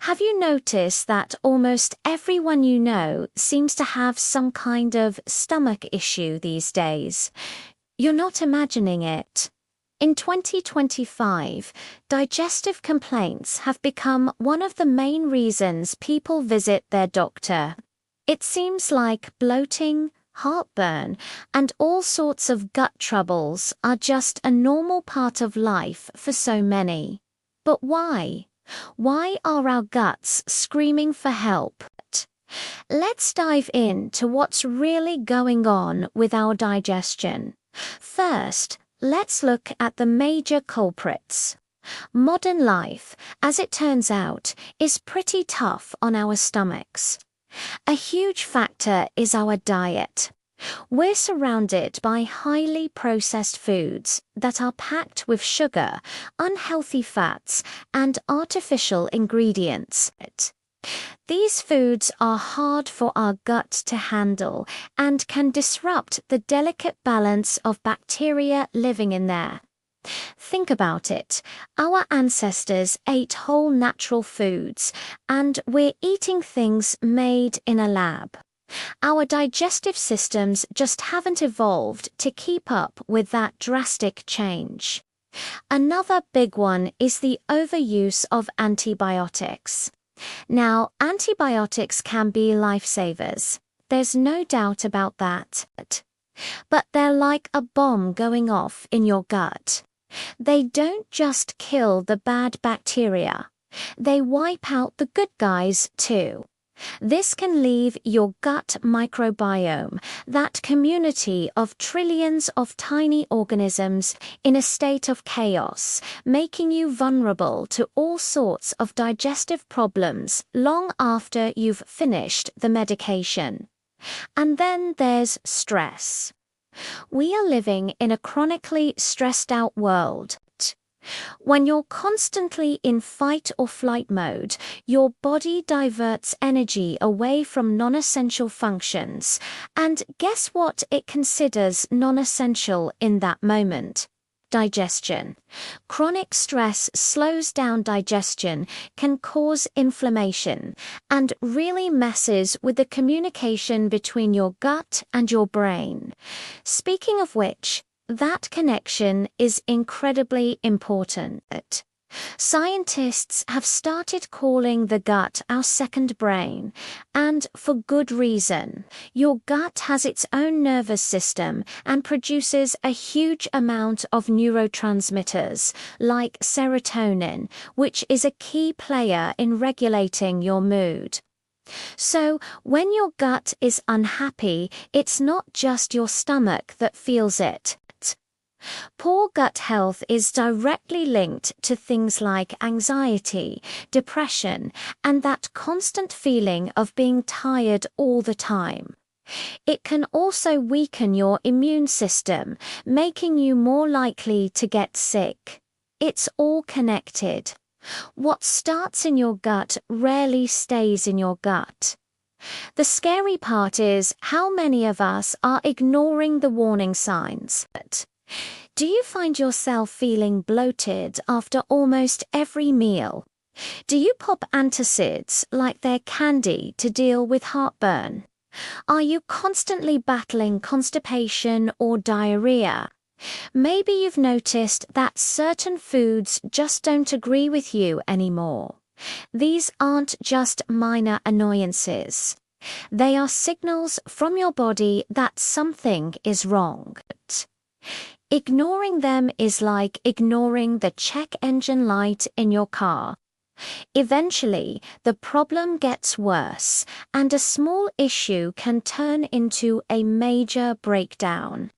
Have you noticed that almost everyone you know seems to have some kind of stomach issue these days? You're not imagining it. In 2025, digestive complaints have become one of the main reasons people visit their doctor. It seems like bloating, heartburn, and all sorts of gut troubles are just a normal part of life for so many. But why? Why are our guts screaming for help? Let's dive into what's really going on with our digestion. First, let's look at the major culprits. Modern life, as it turns out, is pretty tough on our stomachs. A huge factor is our diet. We're surrounded by highly processed foods that are packed with sugar, unhealthy fats, and artificial ingredients. These foods are hard for our gut to handle and can disrupt the delicate balance of bacteria living in there. Think about it. Our ancestors ate whole natural foods, and we're eating things made in a lab. Our digestive systems just haven't evolved to keep up with that drastic change. Another big one is the overuse of antibiotics. Now, antibiotics can be lifesavers. There's no doubt about that. But they're like a bomb going off in your gut. They don't just kill the bad bacteria. They wipe out the good guys too. This can leave your gut microbiome, that community of trillions of tiny organisms, in a state of chaos, making you vulnerable to all sorts of digestive problems long after you've finished the medication. And then there's stress. We are living in a chronically stressed out world. When you're constantly in fight or flight mode, your body diverts energy away from non-essential functions. And guess what it considers non-essential in that moment? Digestion. Chronic stress slows down digestion, can cause inflammation, and really messes with the communication between your gut and your brain. Speaking of which, that connection is incredibly important. Scientists have started calling the gut our second brain, and for good reason. Your gut has its own nervous system and produces a huge amount of neurotransmitters, like serotonin, which is a key player in regulating your mood. So, when your gut is unhappy, it's not just your stomach that feels it. Poor gut health is directly linked to things like anxiety, depression, and that constant feeling of being tired all the time. It can also weaken your immune system, making you more likely to get sick. It's all connected. What starts in your gut rarely stays in your gut. The scary part is how many of us are ignoring the warning signs. Do you find yourself feeling bloated after almost every meal? Do you pop antacids like they're candy to deal with heartburn? Are you constantly battling constipation or diarrhea? Maybe you've noticed that certain foods just don't agree with you anymore. These aren't just minor annoyances. They are signals from your body that something is wrong. Ignoring them is like ignoring the check engine light in your car. Eventually, the problem gets worse, and a small issue can turn into a major breakdown.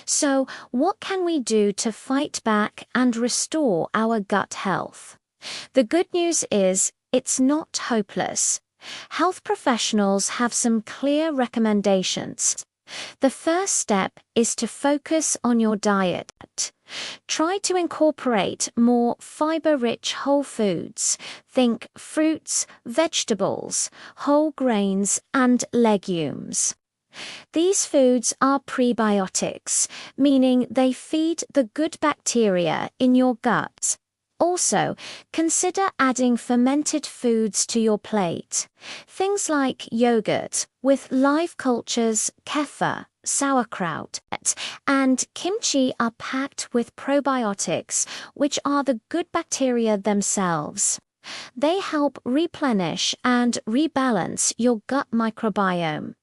So, what can we do to fight back and restore our gut health? The good news is, it's not hopeless. Health professionals have some clear recommendations. The first step is to focus on your diet. Try to incorporate more fiber-rich whole foods. Think fruits, vegetables, whole grains, and legumes. These foods are prebiotics, meaning they feed the good bacteria in your gut. Also, consider adding fermented foods to your plate. Things like yogurt with live cultures, kefir, sauerkraut, and kimchi are packed with probiotics, which are the good bacteria themselves. They help replenish and rebalance your gut microbiome.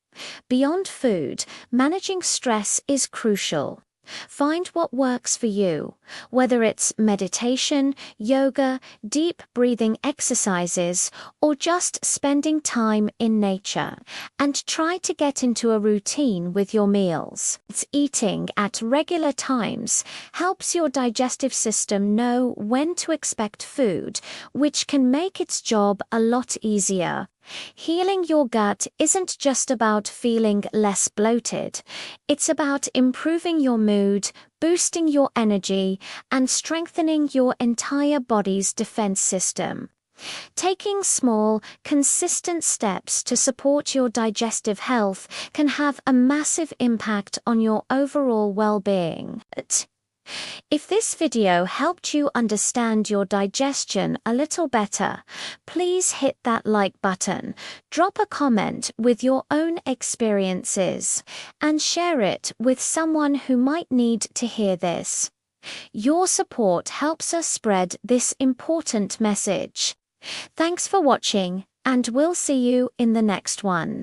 Beyond food, managing stress is crucial. Find what works for you, whether it's meditation, yoga, deep breathing exercises, or just spending time in nature. And try to get into a routine with your meals. Eating at regular times helps your digestive system know when to expect food, which can make its job a lot easier. Healing your gut isn't just about feeling less bloated. It's about improving your mood, boosting your energy, and strengthening your entire body's defense system. Taking small, consistent steps to support your digestive health can have a massive impact on your overall well-being. If this video helped you understand your digestion a little better, please hit that like button, drop a comment with your own experiences, and share it with someone who might need to hear this. Your support helps us spread this important message. Thanks for watching, and we'll see you in the next one.